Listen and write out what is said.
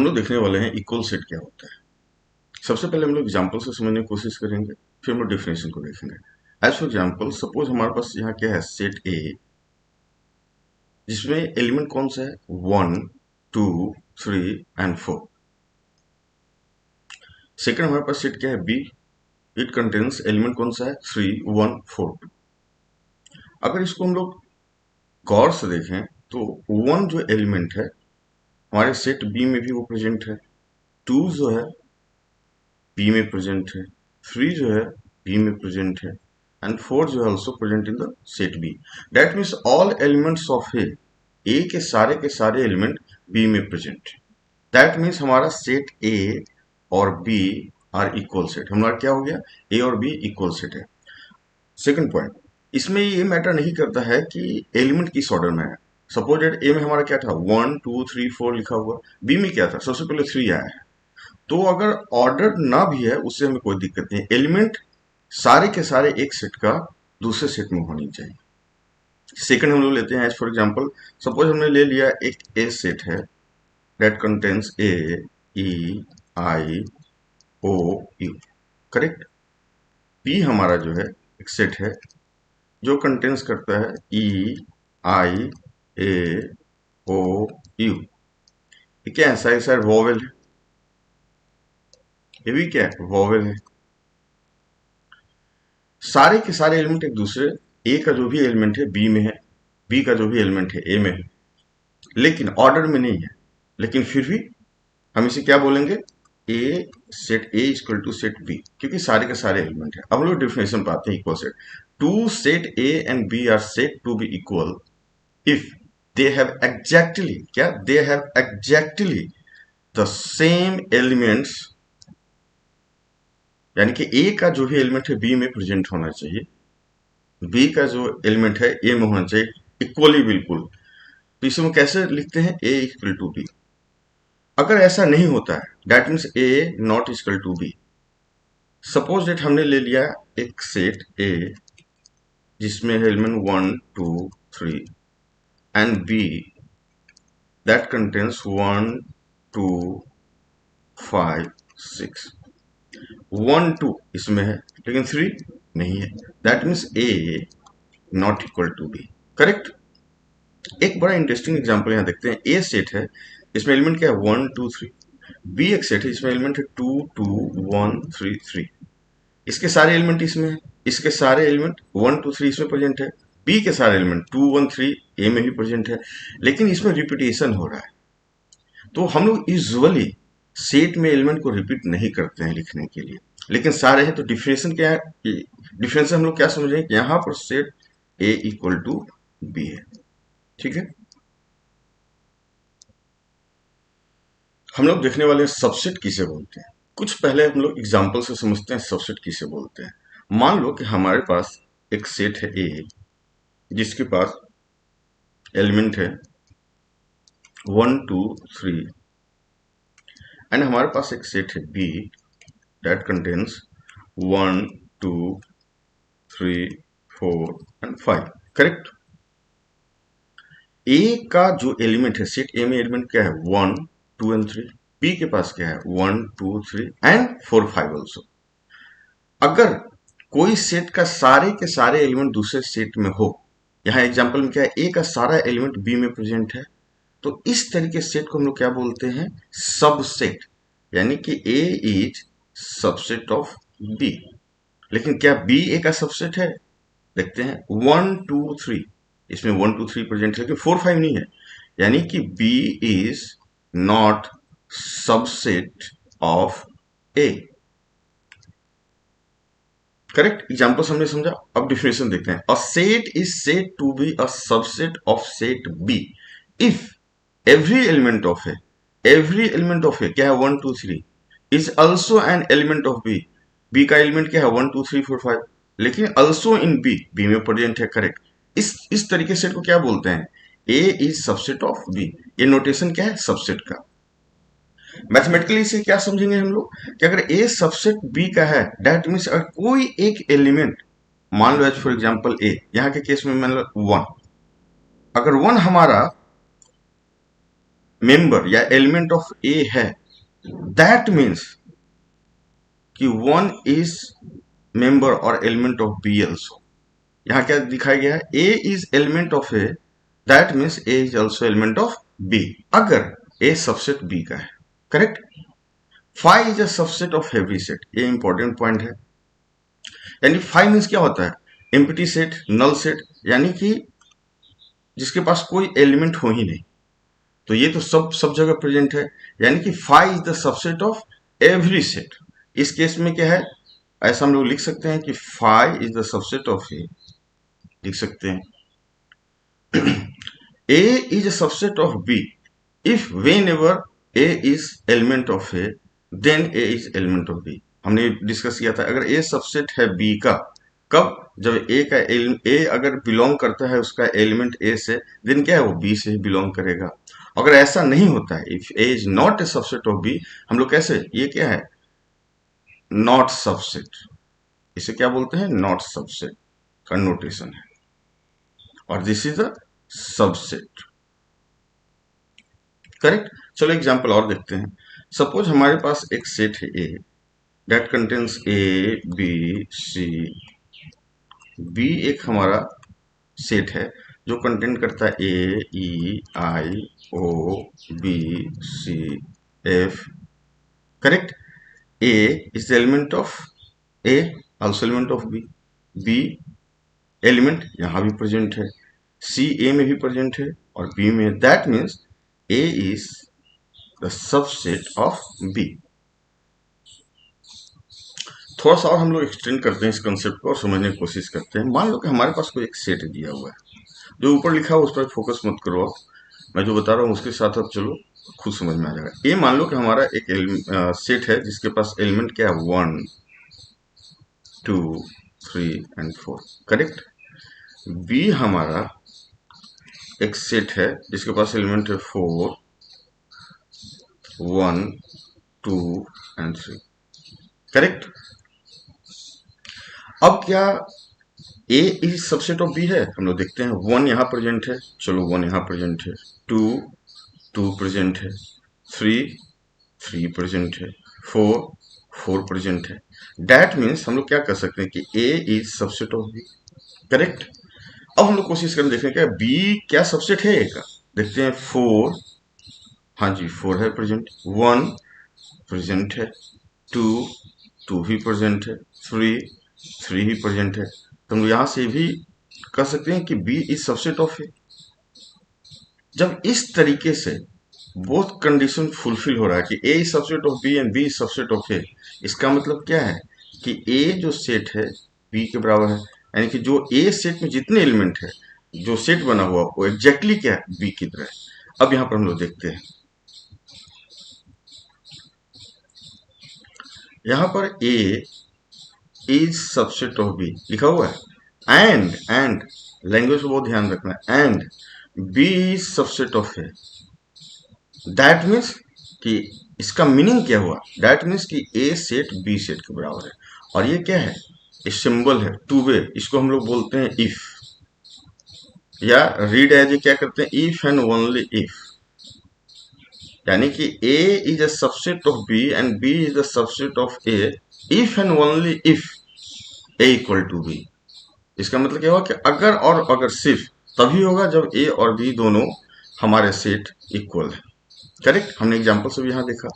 हम लोग देखने वाले हैं इक्वल सेट क्या होता है। सबसे पहले हम लोग एग्जाम्पल से समझने की कोशिश करेंगे, फिर हम लोग डिफिनेशन को देखेंगे। एज फॉर एग्जाम्पल, सपोज हमारे पास यहाँ क्या है, सेट ए, जिसमें एलिमेंट कौन सा है, 1 2 3 एंड 4। सेकंड हमारे पास सेट क्या है, बी, इट कंटेन्स एलिमेंट कौन सा है, 3 1 4 2। अगर इसको हम लोग गौर से देखें तो 1 जो एलिमेंट है हमारे सेट बी में भी वो प्रेजेंट है, 2 जो है बी में प्रेजेंट है, 3 जो है बी में प्रेजेंट है, एंड 4 जो है also present in the set b. That means all elements of a के सारे एलिमेंट बी में प्रेजेंट है। दैट मीन्स हमारा सेट ए और बी आर इक्वल सेट। हमारा क्या हो गया, ए और बी इक्वल सेट है। सेकंड पॉइंट, इसमें ये मैटर नहीं करता है कि एलिमेंट किस ऑर्डर में है। सपोज दैट ए में हमारा क्या था, 1 2 3 4 लिखा हुआ, बी में क्या था, सबसे पहले 3 आया है। तो अगर ऑर्डर ना भी है उससे हमें कोई दिक्कत नहीं, एलिमेंट सारे के सारे एक सेट का दूसरे सेट में होनी चाहिए। सेकंड हम लोग लेते हैं, एज फॉर एग्जांपल, सपोज हमने ले लिया एक ए सेट है that contains A E I O U, correct. B हमारा जो है एक सेट है जो कंटेन्स करता है ई आई ए ओ यू। ये क्या है, सारे सारे वोवेल है, ये भी क्या है, वोवेल है। सारे के सारे एलिमेंट एक दूसरे, ए का जो भी एलिमेंट है बी में है, बी का जो भी एलिमेंट है ए में है, लेकिन ऑर्डर में नहीं है। लेकिन फिर भी हम इसे क्या बोलेंगे, a set A equal to set b, क्योंकि सारे के सारे एलिमेंट है। अब हम लोग डिफिनेशन पाते हैं equal set. Two set a and b are said to be equal if they have exactly, क्या, they have exactly the same elements, यानी कि ए का जो भी एलिमेंट है बी में प्रेजेंट होना चाहिए, बी का जो एलिमेंट है ए में होना चाहिए, इक्वली, बिल्कुल। तो इसे हम कैसे लिखते हैं, ए इक्वल टू बी। अगर ऐसा नहीं होता है that means A not equal to B. Suppose that हमने ले लिया एक सेट ए जिसमें है element 1 2 3 and B that contains 1 2 5 6। 1 2 इसमें है लेकिन 3 नहीं है, that means A not equal to B, correct. एक बड़ा इंटरेस्टिंग एग्जांपल यहां देखते हैं। ए सेट है, इसमें एलिमेंट क्या है, 1 2 3। बी एक सेट है, इसमें एलिमेंट है 2 2 1 3 3। इसके सारे एलिमेंट इसमें है, इसके सारे एलिमेंट 1 2 3 इसमें प्रेजेंट है, बी के सारे एलिमेंट 2 1 3 ए में भी प्रेजेंट है, लेकिन इसमें रिपीटेशन हो रहा है। तो हम लोग यूजुअली सेट में एलिमेंट को रिपीट नहीं करते हैं लिखने के लिए, लेकिन सारे हैं। तो डिफिनेशन क्या है, डिफिनेशन हम लोग क्या समझ रहे हैं कि यहां पर set A equal to B है, ठीक है। हम लोग देखने वाले हैं सबसेट किसे बोलते हैं। कुछ पहले हम लोग एग्जाम्पल से समझते हैं सबसेट किसे बोलते हैं। मान लो कि हमारे पास एक सेट है ए जिसके पास एलिमेंट है 1 2 3 एंड हमारे पास एक सेट है b that contains 1 2 3 4 and 5, correct. A का जो एलिमेंट है, सेट ए में एलिमेंट क्या है, 1 2 एंड 3। बी के पास क्या है, 1 2 3 एंड 4 5 ऑल्सो। अगर कोई सेट का सारे के सारे एलिमेंट दूसरे सेट में हो, यहाँ एग्जांपल में क्या है, ए का सारा एलिमेंट बी में प्रेजेंट है, तो इस तरीके सेट को हम लोग क्या बोलते हैं, सबसेट। यानी कि a is subset of B. लेकिन क्या बी ए का सबसेट है, देखते हैं 1 2 3, इसमें 1 2 3 प्रेजेंट है लेकिन 4 5 नहीं है, यानी कि b is not subset of a, correct. Example हमने समझा, अब डिफिनेशन देखते हैं। A set is said to be a subset of set b if every element of a, every element of a क्या है, 1 2 3 is also an element of b. B का element क्या है, 1 2 3 4 5, लेकिन ऑल्सो इन बी, बी में present है, correct. इस तरीके सेट को क्या बोलते हैं, ए इज सबसेट ऑफ बी। ये नोटेशन क्या है, सबसेट का। मैथमेटिकली इसे क्या समझेंगे हम लोग कि अगर ए सबसेट बी का है दैट मीन्स अगर कोई एक एलिमेंट, मान लो एज फॉर एग्जांपल ए, यहाँ के केस में मान लो 1, अगर 1 हमारा मेंबर या एलिमेंट ऑफ ए है, दैट मीन्स कि वन इज मेंबर और एलिमेंट ऑफ बी ऑल्सो। यहाँ क्या दिखाया गया है, a is element of A, that means A is also element of b, अगर ए सबसेट बी का है। Correct. Five is a subset of every set, ये इंपॉर्टेंट पॉइंट है। यानी फाइव मीन्स क्या होता है, एम्प्टी सेट, नल सेट, यानी कि जिसके पास कोई एलिमेंट हो ही नहीं। तो ये तो सब जगह प्रेजेंट है, यानी कि five is the subset of every set. इस केस में क्या है, ऐसा हम लोग लिख सकते हैं कि five is the subset of a, लिख सकते हैं A is a subset of B if whenever A is element of A then A is element of B। हमने डिस्कस किया था, अगर A सबसेट है B का, कब, जब A अगर बिलोंग करता है उसका एलिमेंट A से, देन क्या है, वो B से ही बिलोंग करेगा। अगर ऐसा नहीं होता है, if A is not a subset of B, हम लोग कैसे, ये क्या है, नॉट सबसेट, इसे क्या बोलते हैं, नॉट सबसेट का नोटेशन है, और this is a subset. Correct. चलो एग्जांपल और देखते हैं। सपोज हमारे पास एक सेट है a that contains a b c. B एक हमारा सेट है जो कंटेंट करता है a E I o b c f. Correct. A is the element of a, also element of b. B element यहां भी प्रेजेंट है, सी ए में भी प्रेजेंट है और बी में, that means A is the subset of B. थोड़ा सा और हम लोग एक्सटेंड करते हैं इस कंसेप्ट को और समझने की कोशिश करते हैं। मान लो कि हमारे पास कोई एक सेट दिया हुआ है, जो ऊपर लिखा है उस पर फोकस मत करो आप, मैं जो बता रहा हूँ उसके साथ आप चलो, खुद समझ में आ जाएगा। ये मान लो कि हमारा एक सेट है जिसके पास एलिमेंट क्या है, 1 2 3 एंड 4। करेक्ट। बी हमारा एक सेट है जिसके पास एलिमेंट है 4 1 2 एंड 3। करेक्ट। अब क्या ए इज सबसेट ऑफ बी है, हम लोग देखते हैं। 1 यहाँ प्रेजेंट है, चलो 1 यहाँ प्रेजेंट है, 2 प्रेजेंट है, 3 प्रेजेंट है, 4 प्रेजेंट है। दैट मीन्स हम लोग क्या कर सकते हैं कि a is subset of b. Correct. अब हम लोग कोशिश करें देखने का बी क्या सबसेट है ए का, देखते हैं। 4, हाँ जी 4 है प्रेजेंट, 1 प्रेजेंट है, 2 भी प्रेजेंट है, 3 ही प्रेजेंट है। तो हम यहां से भी कह सकते हैं कि बी इज सबसेट ऑफ ए। जब इस तरीके से बोथ कंडीशन फुलफिल हो रहा है कि a is subset of b and B is subset of a, इसका मतलब क्या है कि ए जो सेट है बी के बराबर है, यानी कि जो ए सेट में जितने एलिमेंट है, जो सेट बना हुआ वो एग्जैक्टली क्या है, बी की तरह है। अब यहां पर हम लोग देखते हैं, यहां पर ए इज सबसेट ऑफ बी लिखा हुआ है, एंड लैंग्वेज को बहुत ध्यान रखना है, and B is subset of A. That means कि इसका मीनिंग क्या हुआ, दैट मीन्स कि ए सेट बी सेट के बराबर है। और ये क्या है, ये सिंबल है टू वे, इसको हम लोग बोलते हैं इफ, या रीड एज क्या करते हैं, इफ एंड ओनली इफ। यानी कि a is a subset of b and B is the subset of a if and only if a equal to b. इसका मतलब क्या हुआ कि अगर और अगर सिर्फ तभी होगा जब ए और बी दोनों हमारे सेट इक्वल है। करेक्ट। हमने एग्जांपल से भी यहां देखा।